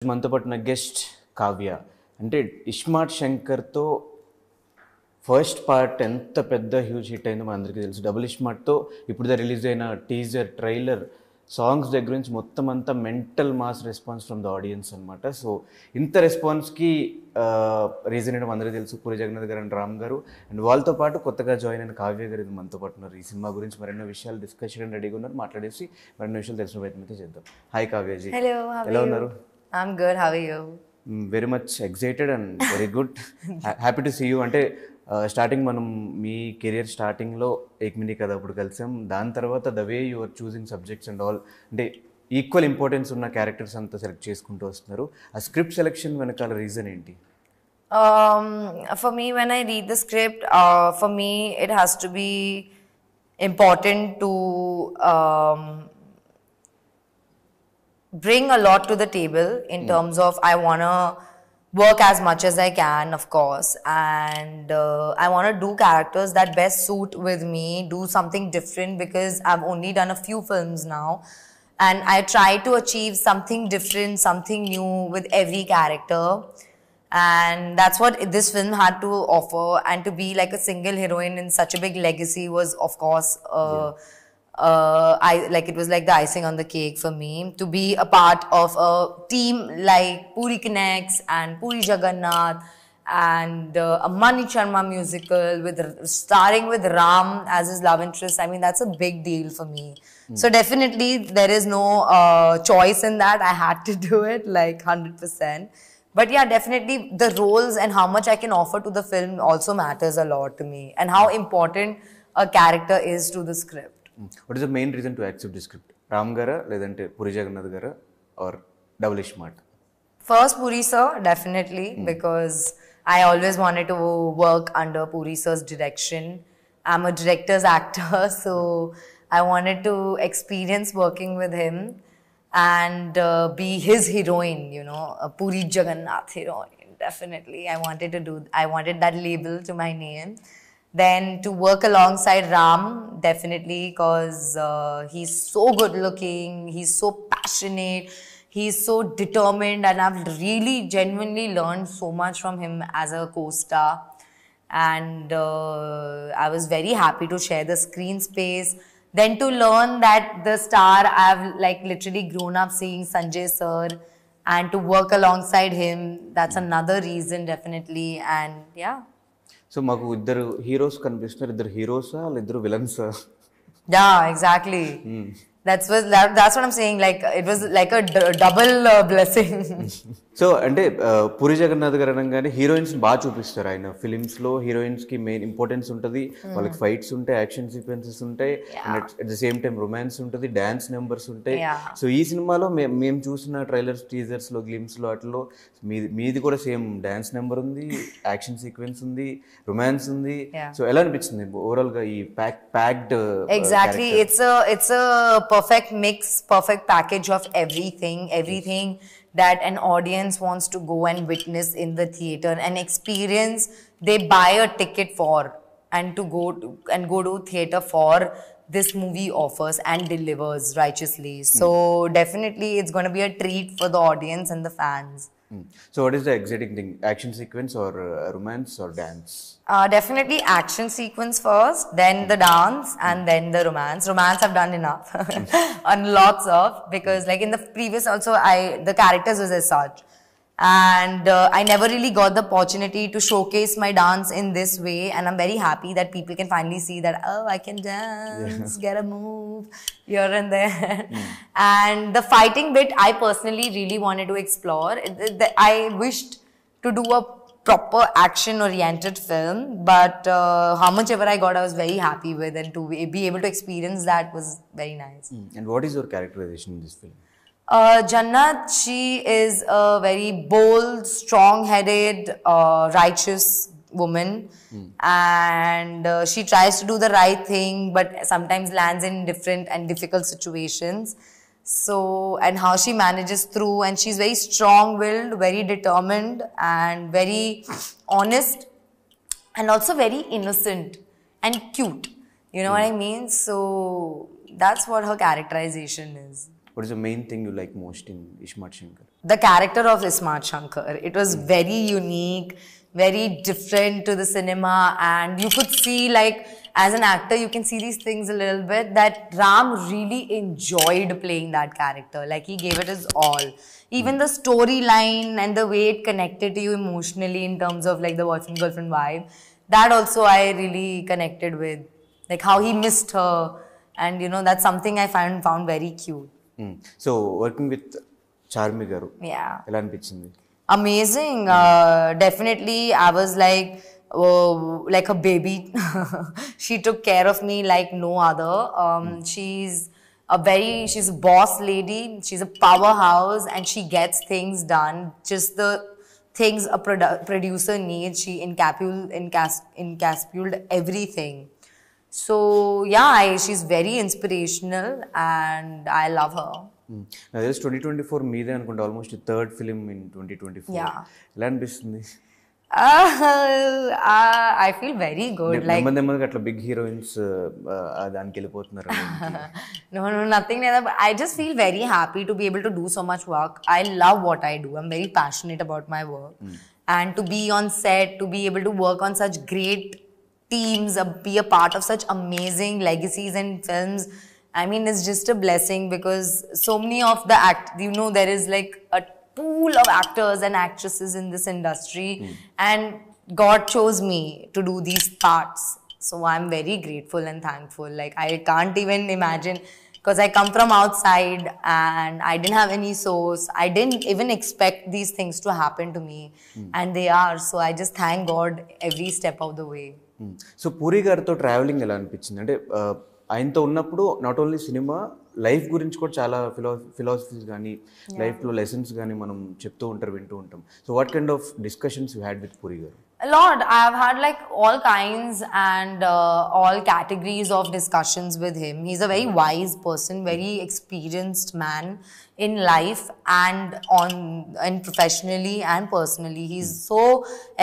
మనతో పాటు నా గెస్ట్ కావ్య. అంటే ఇస్మార్ట్ శంకర్తో ఫస్ట్ పార్ట్ ఎంత పెద్ద హ్యూజ్ హిట్ అయిందో మనందరికీ తెలుసు. డబుల్ ఇస్మార్ట్తో ఇప్పుడు రిలీజ్ అయిన టీజర్, ట్రైలర్, సాంగ్స్ దగ్గర నుంచి మొత్తం అంతా mental mass response from the audience అనమాట. సో ఇంత రెస్పాన్స్కి రీజన్ ఏంటో అందరికీ తెలుసు, పూరి జగన్నాథ్ గారు అండ్ రామ్ గారు. అండ్ వాళ్ళతో పాటు కొత్తగా జాయిన్ అయిన కావ్య గారు ఇది మనతో పాటు ఉన్నారు. ఈ సినిమా గురించి మరెన్నో విషయాలు డిస్కస్ చేయడం రెడీగా ఉన్నారు. మాట్లాడేసి మరెన్నో విషయాలు తెలిసిన ప్రయత్నం అయితే చేద్దాం. హాయ్ కావ్యజీ, ఎలా ఉన్నారు? I'm good. How are you? Very much excited and very good. Happy to see you. అంటే స్టార్టింగ్ మనం మీ కెరియర్ స్టార్టింగ్లో ఏక్మినీ కదా అప్పుడు కలిసాం. దాని తర్వాత the way you are choosing subjects and all, అంటే ఈక్వల్ ఇంపార్టెన్స్ ఉన్న క్యారెక్టర్స్ అంతా సెలెక్ట్ చేసుకుంటూ వస్తున్నారు. ఆ స్క్రిప్ట్ సెలెక్షన్ వెనకాల రీజన్ ఏంటి? For me, when I read the script, for me it has to be important to bring a lot to the table in terms of I want to work as much as I can, of course, and I want to do characters that best suit with me, do something different, because I've only done a few films now, and I try to achieve something different, something new with every character, and that's what this film had to offer. And to be like a single heroine in such a big legacy was, of course, it was like the icing on the cake for me. To be a part of a team like Puri Connects and Puri Jagannath and a Mani Sharma musical starring with Ram as his love interest, I mean, that's a big deal for me. So definitely there is no choice in that. I had to do it like 100%. But yeah, definitely the roles and how much I can offer to the film also matters a lot to me, and how important a character is to the script. What is the main reason to accept the script? Ram gara ledante Puri Jagannath gara or Double Smart? First Puri sir, definitely, because I always wanted to work under Puri sir's direction. I'm a director's actor, so I wanted to experience working with him and be his heroine, you know, a Puri Jagannath heroine. Definitely, I wanted that label to my name. Then to work alongside Ram, definitely, because he's so good looking, he's so passionate, he's so determined, and I've really genuinely learned so much from him as a co-star. And I was very happy to share the screen space. Then to learn that the star I've like literally grown up seeing, Sanjay sir, and to work alongside him, that's another reason definitely. And yeah. So మాకు ఇద్దరు heroes కనిపిస్తున్నారు. ఇద్దరు హీరోసా ఇద్దరు విలన్సా? Yeah, exactly. That's what I'm saying. Like it was like a double blessing. So అంటే పూరి జగన్నాథ్ గారు అనగానే heroines బాగా చూపిస్తారు ఆయన ఫిలిమ్స్లో. హీరోయిన్స్కి మెయిన్ ఇంపార్టెన్స్ ఉంటుంది, వాళ్ళకి ఫైట్స్ ఉంటాయి, యాక్షన్ సీక్వెన్సెస్ ఉంటాయి, at the same time romance ఉంటుంది, డ్యాన్స్ నెంబర్స్ ఉంటాయి. సో ఈ సినిమాలో మేము చూసిన ట్రైలర్స్, టీజర్స్లో, గ్లిమ్స్లో అట్లలో మీది కూడా సేమ్ డ్యాన్స్ నెంబర్ ఉంది, యాక్షన్ సీక్వెన్స్ ఉంది, రొమాన్స్ ఉంది. సో ఎలా అనిపించింది ఓవరాల్గా ఈ packed? Exactly, it's a perfect mix, perfect package of everything that an audience wants to go and witness in the theater, an experience they buy a ticket for, and to go to theater for. This movie offers and delivers righteously. So definitely it's going to be a treat for the audience and the fans. So what is the exciting thing? Action sequence or romance or dance? Definitely action sequence first, then the dance, and then the romance. Romance I've done enough and lots of, because like in the previous also the characters was as such, and I never really got the opportunity to showcase my dance in this way, and I'm very happy that people can finally see that, oh, I can dance, get a move here and there. And the fighting bit I personally really wanted to explore. I wished to do a proper action oriented film, but how much ever I got, I was very happy with, and to be able to experience that was very nice. And what is your characterization in this film? Jannat, she is a very bold, strong-headed, righteous woman, and she tries to do the right thing, but sometimes lands in different and difficult situations. So, and how she manages through, and she's very strong-willed, very determined, and very honest, and also very innocent and cute. You know what I mean? So that's what her characterization is. what is the main thing you like most in Ishmat Shankar? The character of Ismat Shankar. It was very unique, very different to the cinema, and you could see, like, as an actor, you can see these things a little bit, that Ram really enjoyed playing that character. Like, he gave it his all. Even the storyline and the way it connected to you emotionally in terms of, like, the boyfriend-girlfriend vibe, that also I really connected with. Like, how he missed her, and, you know, that's something I found very cute. So working with Charmi garu, Yeah. ఎలా అనిపించింది? Amazing. Definitely, I was like a baby. She took care of me like no other. She's a boss lady. She's a powerhouse, and she gets things done. Just the things a producer needs, she encapsulated everything. So yeah, she's very inspirational, and I love her. నాకు తెలిసి 2024 మీదే అనుకుంటా, almost third film in 2024. Yeah. ఎలా అనిపిస్తుంది? I feel very good. Like, నెమ్మదిగా అట్లా big heroines దానికి వెళ్ళిపోతున్నారు. no, nothing like that. But I just feel very happy to be able to do so much work. I love what I do. I'm very passionate about my work. And to be on set, to be able to work on such great teams, be a part of such amazing legacies and films, I mean, it's just a blessing, because so many of the there is like a pool of actors and actresses in this industry, and God chose me to do these parts. So I'm very grateful and thankful. Like, I can't even imagine, because I come from outside and I didn't have any source. I didn't even expect these things to happen to me, and they are. So I just thank God every step of the way. So puri గారితో travelling ఎలా అనిపించింది? అంటే ఆయనతో ఉన్నప్పుడు not only cinema, life గురించి కూడా చాలా philosophies కానీ లైఫ్లో లెసన్స్ కానీ మనం చెప్తూ ఉంటారు, వింటూ ఉంటాం. So what kind of discussions you had with puri గారు? A lot. I've had like all kinds and all categories of discussions with him. He's a very wise person, very experienced man in life and professionally and personally. He's so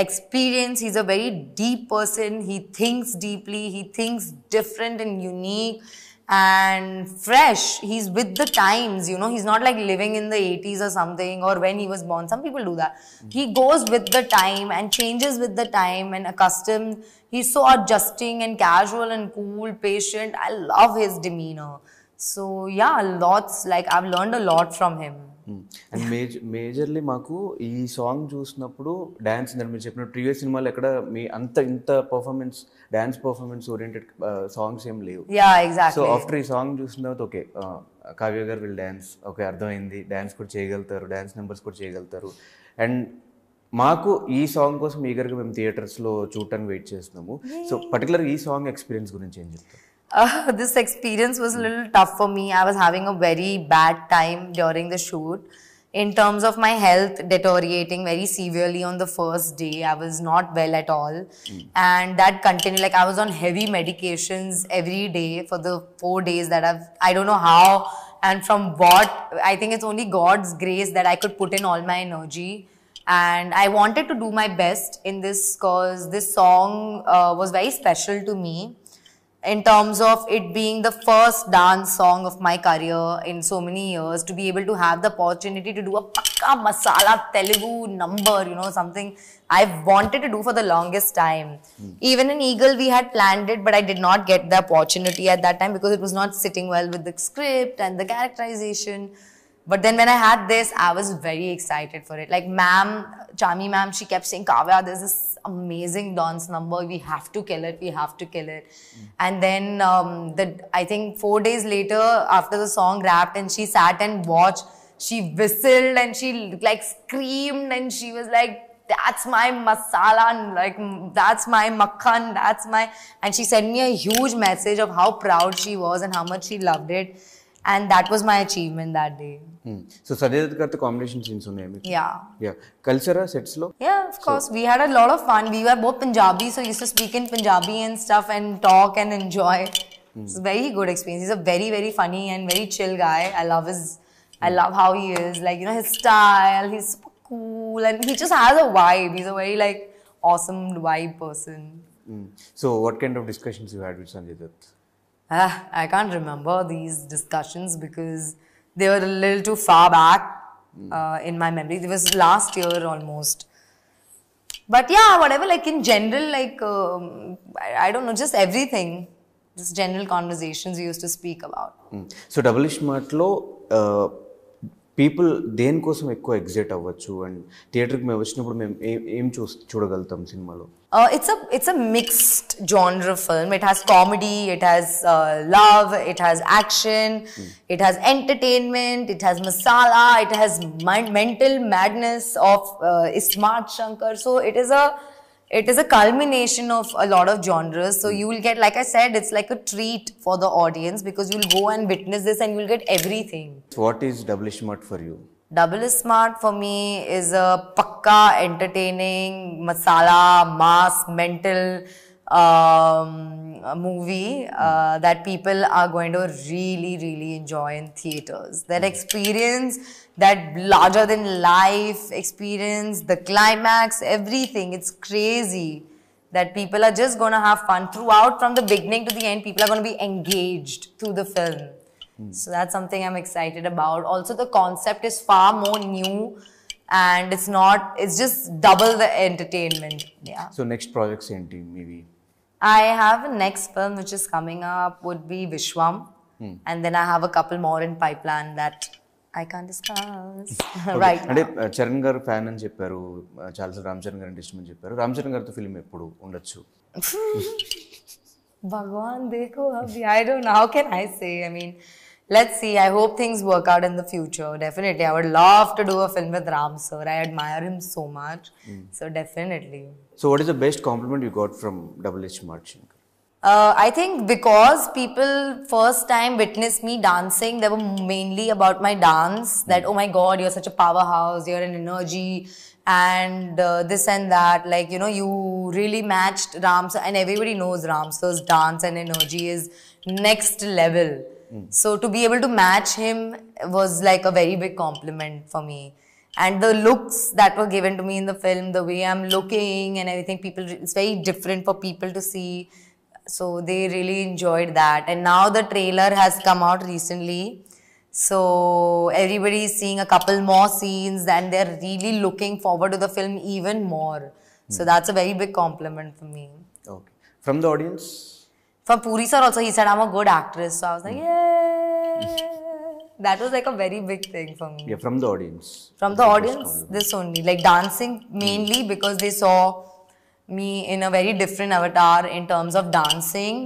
experienced. He's a very deep person. He thinks deeply. He thinks different and unique and fresh. He's with the times, you know. He's not like living in the 80s or something, or when he was born. Some people do that. He goes with the time and changes with the time and accustomed. He's so adjusting and casual and cool, patient. I love his demeanor. So yeah, lots, like, I've learned a lot from him. And majorly మాకు ఈ song చూసినప్పుడు dance, మీరు చెప్పిన previous సినిమాలో ఎక్కడ మీ ఇంత performance, dance performance oriented songs ఏం లేవు. Yeah, exactly. సో ఆఫ్టర్ ఈ సాంగ్ చూసిన తర్వాత ఓకే, కావ్య గారు విల్ డ్యాన్స్, ఓకే అర్థమైంది, డ్యాన్స్ కూడా చేయగలుగుతారు, డ్యాన్స్ నెంబర్స్ కూడా చేయగలుగుతారు. అండ్ మాకు ఈ సాంగ్ కోసం ఈగర్గా మేము థియేటర్స్లో చూడటానికి వెయిట్ చేస్తున్నాము. సో పర్టికులర్గా ఈ సాంగ్ ఎక్స్పీరియన్స్ గురించి ఏం చెప్తారు? This experience was a little tough for me. I was having a very bad time during the shoot in terms of my health deteriorating very severely on the first day. I was not well at all. And that continued, like, I was on heavy medications every day for the 4 days that I don't know how and from what. I think it's only God's grace that I could put in all my energy. And I wanted to do my best in this, because this song was very special to me, in terms of it being the first dance song of my career in so many years, to be able to have the opportunity to do a pakka masala Telugu number, you know, something I've wanted to do for the longest time. Even in Eagle we had planned it, but I did not get the opportunity at that time because it was not sitting well with the script and the characterization. But then when I had this, I was very excited for it. Like, Charmi ma'am, she kept saying, Kavya, there's this amazing dance number. We have to kill it. We have to kill it. And then I think 4 days later, after the song wrapped and she sat and watched, she whistled and she like screamed and she was like, that's my masala, like, that's my makhan, that's my... And she sent me a huge message of how proud she was and how much she loved it. And that was my achievement that day. So Sanjay Dutt gartho combination scenes unnaya meeku? Yeah. Culture sets lo? Yeah, of course. We had a lot of fun. We were both Punjabi, so we used to speak in Punjabi and stuff and talk and enjoy. It's a very good experience. He's a very, very funny and very chill guy. I love how he is. Like, you know, his style. He's super cool and he just has a vibe. He's a very, like, awesome vibe person. So what kind of discussions you had with Sanjay Dutt? I can't remember these discussions because they were a little too far back in my memory. It was last year almost. But yeah, whatever, like in general, like I don't know, just everything, just general conversations we used to speak about. So double స్మార్ట్లో people దేనికోసం ఎక్కువ excite అవ్వచ్చు and థియేటర్కి మేము వచ్చినప్పుడు మేము ఏం చూడగలుగుతాం సినిమాలో? It's a mixed genre film. It has comedy, it has love, it has action, it has entertainment, it has masala, it has mental madness of Ismat Shankar. So it is a culmination of a lot of genres. So you will get, like I said, it's like a treat for the audience because you'll go and witness this and you'll get everything. What is Double Smart for you? Double Smart for me is a pakka entertaining, masala, mass, mental movie that people are going to really, really enjoy in theaters. That experience, that larger than life experience, the climax, everything, it's crazy that people are just going to have fun throughout. From the beginning to the end, people are going to be engaged through the film. So that's something I'm excited about. Also, the concept is far more new and it's just double the entertainment. Yeah. So next projects enti maybe? I have a next film which is coming up would be Vishwam. And then I have a couple more in pipeline that I can't discuss right now. అంటే చరణ్ గారు fan అని చెప్పారు, చాలాసార్లు రామ్ చరణ్ గారు అంటే ఇష్టం అని చెప్పారు. రామ్ చరణ్ గారితో ఫిల్మ్ ఎప్పుడు ఉండొచ్చు? Bhagwan dekho abhi, I don't know, how can I say? I mean, let's see. I hope things work out in the future. Definitely, I would love to do a film with Ram sir. I admire him so much. So definitely. So what is the best compliment you got from Double Smart Shankar? I think because people first time witnessed me dancing, they were mainly about my dance. That, oh my God, you're such a powerhouse, you're an energy, and this and that. Like, you know, you really matched Ram sir, and everybody knows Ram sir's dance and energy is next level. So to be able to match him was like a very big compliment for me. And the looks that were given to me in the film, the way I'm looking and everything, it's very different for people to see. So they really enjoyed that. And now the trailer has come out recently. So everybody is seeing a couple more scenes and they're really looking forward to the film even more. So that's a very big compliment for me. Okay. From the audience? For Puri sir also, he said I'm a good actress. So I was like, yay! That was like a very big thing for me. Yeah, from the audience. From the audience, this only. Like dancing mainly because they saw me in a very different avatar in terms of dancing.